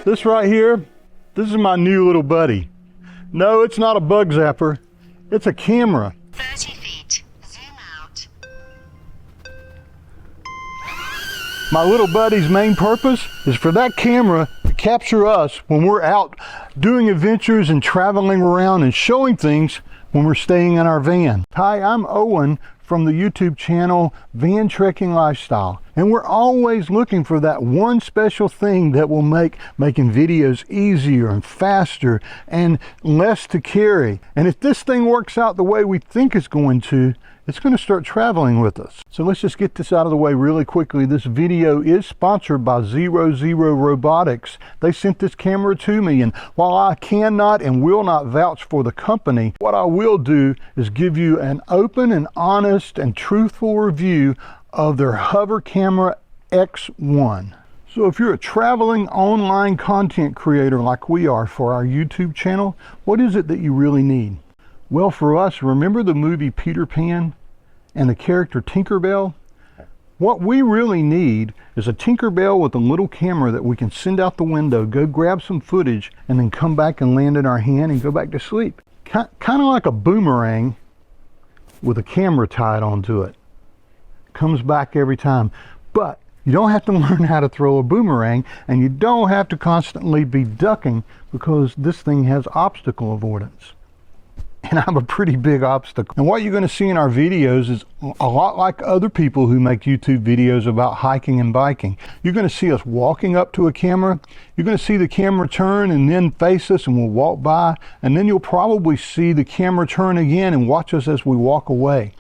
This right here, this is my new little buddy. No, it's not a bug zapper. It's a camera. 30 feet. Zoom out. My little buddy's main purpose is for that camera to capture us when we're out doing adventures and traveling around and showing things when we're staying in our van. Hi, I'm Owen from the YouTube channel Van Trekking Lifestyle, and we're always looking for that one special thing that will make making videos easier and faster and less to carry. And if this thing works out the way we think it's going to start traveling with us. So let's just get this out of the way really quickly. This video is sponsored by 00 Robotics. They sent this camera to me, and while I cannot and will not vouch for the company, what I will do is give you an open and honest and truthful review of their Hover Camera X1. So if you're a traveling online content creator like we are for our YouTube channel, what is it that you really need? Well, for us, remember the movie Peter Pan and the character Tinkerbell? What we really need is a Tinkerbell with a little camera that we can send out the window, go grab some footage, and then come back and land in our hand and go back to sleep. Kind of like a boomerang with a camera tied onto it. Comes back every time. But you don't have to learn how to throw a boomerang, and you don't have to constantly be ducking because this thing has obstacle avoidance. And I'm a pretty big obstacle. And what you're going to see in our videos is a lot like other people who make YouTube videos about hiking and biking. You're going to see us walking up to a camera. You're going to see the camera turn and then face us, and we'll walk by. And then you'll probably see the camera turn again and watch us as we walk away.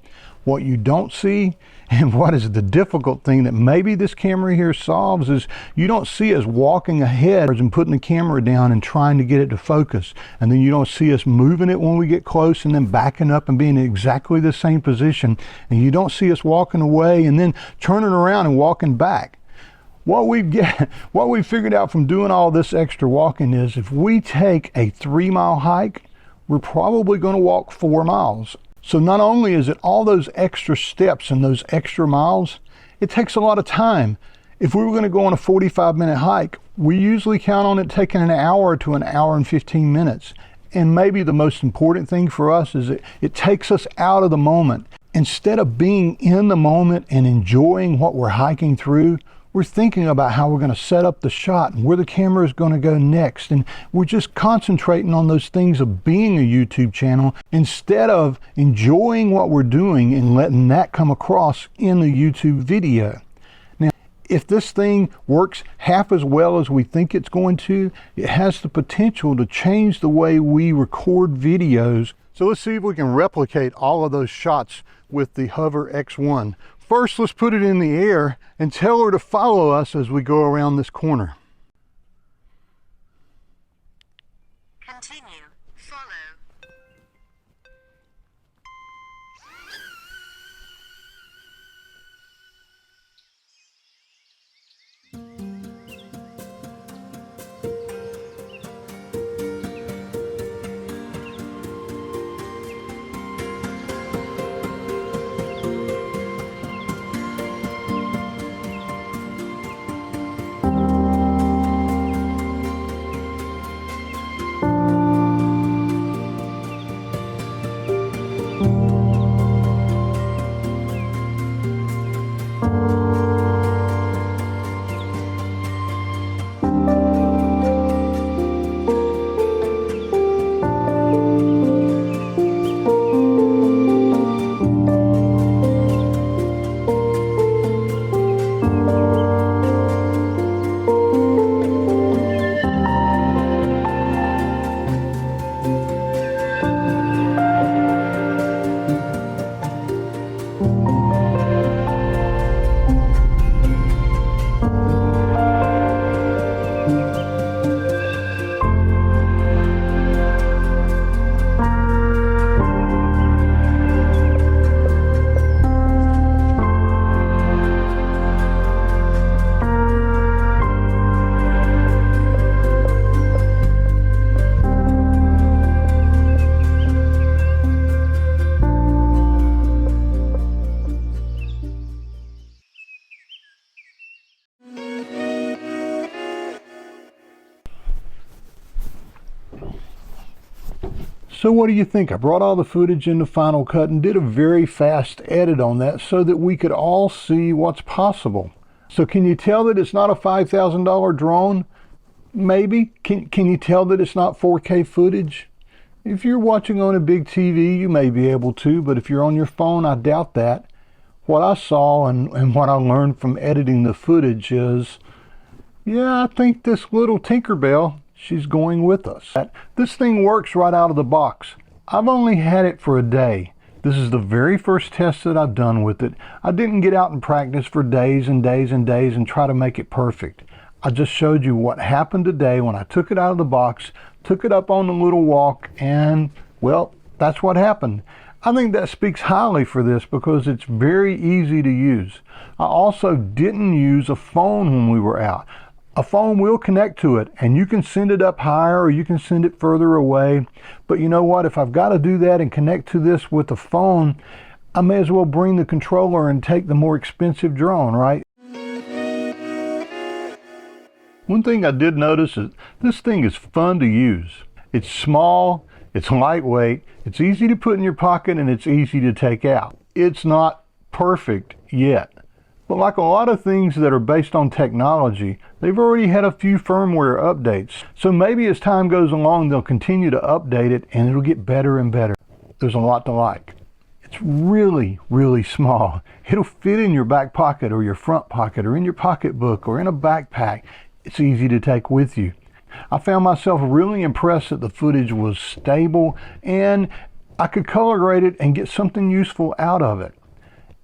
What you don't see, and what is the difficult thing that maybe this camera here solves, is you don't see us walking ahead and putting the camera down and trying to get it to focus. And then you don't see us moving it when we get close and then backing up and being in exactly the same position. And you don't see us walking away and then turning around and walking back. What we've figured out from doing all this extra walking is if we take a 3-mile hike, we're probably going to walk 4 miles. So not only is it all those extra steps and those extra miles, it takes a lot of time. If we were going to go on a 45-minute hike, we usually count on it taking an hour to an hour and 15 minutes. And maybe the most important thing for us is it takes us out of the moment. Instead of being in the moment and enjoying what we're hiking through, we're thinking about how we're going to set up the shot and where the camera is going to go next. And we're just concentrating on those things of being a YouTube channel instead of enjoying what we're doing and letting that come across in the YouTube video. Now, if this thing works half as well as we think it's going to, it has the potential to change the way we record videos. So let's see if we can replicate all of those shots with the Hover X1. First, let's put it in the air and tell her to follow us as we go around this corner. Continue. Follow. So what do you think? I brought all the footage into Final Cut and did a very fast edit on that so that we could all see what's possible. So can you tell that it's not a $5,000 drone? Maybe. Can you tell that it's not 4K footage? If you're watching on a big TV, you may be able to, but if you're on your phone, I doubt that. What I saw and what I learned from editing the footage is, yeah, I think this little Tinkerbell, she's going with us. This thing works right out of the box. I've only had it for a day. This is the very first test that I've done with it. I didn't get out and practice for days and days and days and try to make it perfect. I just showed you what happened today when I took it out of the box, took it up on the little walk, and, well, that's what happened. I think that speaks highly for this because it's very easy to use. I also didn't use a phone when we were out. A phone will connect to it, and you can send it up higher or you can send it further away. But you know what? If I've got to do that and connect to this with a phone, I may as well bring the controller and take the more expensive drone, right? One thing I did notice is this thing is fun to use. It's small, it's lightweight, it's easy to put in your pocket, and it's easy to take out. It's not perfect yet. But like a lot of things that are based on technology, they've already had a few firmware updates. So maybe as time goes along, they'll continue to update it and it'll get better and better. There's a lot to like. It's really, really small. It'll fit in your back pocket or your front pocket or in your pocketbook or in a backpack. It's easy to take with you. I found myself really impressed that the footage was stable and I could color grade it and get something useful out of it.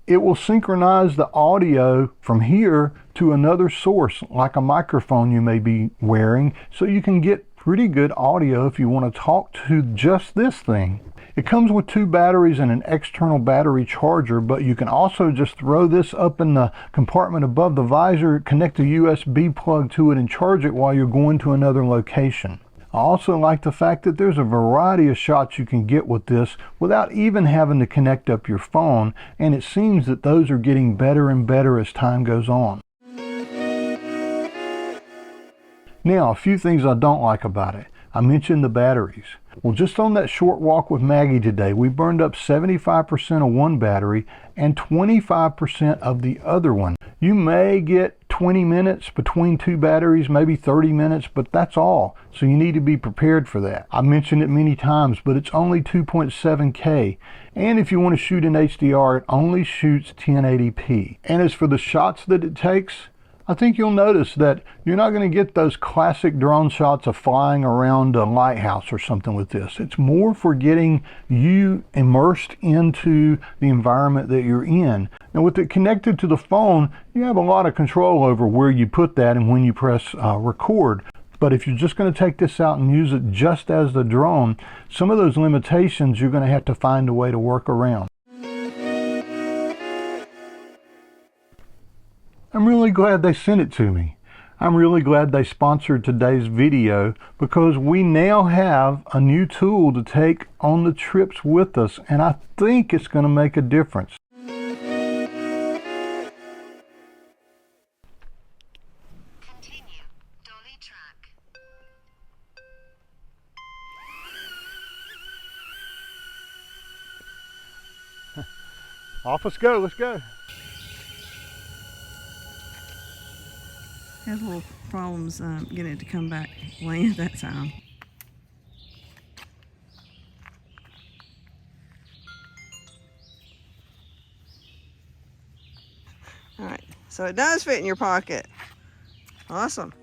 It will synchronize the audio from here to another source, like a microphone you may be wearing, so you can get pretty good audio if you want to talk to just this thing. It comes with 2 batteries and an external battery charger, but you can also just throw this up in the compartment above the visor, connect a USB plug to it, and charge it while you're going to another location. I also like the fact that there's a variety of shots you can get with this without even having to connect up your phone, and it seems that those are getting better and better as time goes on. Now, a few things I don't like about it. I mentioned the batteries. Well, just on that short walk with Maggie today, we burned up 75% of one battery and 25% of the other one. You may get 20 minutes between 2 batteries, maybe 30 minutes, but that's all. So you need to be prepared for that. I mentioned it many times, but it's only 2.7K. And if you want to shoot in HDR, it only shoots 1080p. And as for the shots that it takes, I think you'll notice that you're not going to get those classic drone shots of flying around a lighthouse or something with this. It's more for getting you immersed into the environment that you're in. And with it connected to the phone, you have a lot of control over where you put that and when you press record. But if you're just going to take this out and use it just as the drone, some of those limitations you're going to have to find a way to work around. I'm really glad they sent it to me. I'm really glad they sponsored today's video because we now have a new tool to take on the trips with us, and I think it's going to make a difference. Continue. Dolly track. Off, let's go, let's go. Had a little problems getting it to come back land that time. All right, so it does fit in your pocket. Awesome.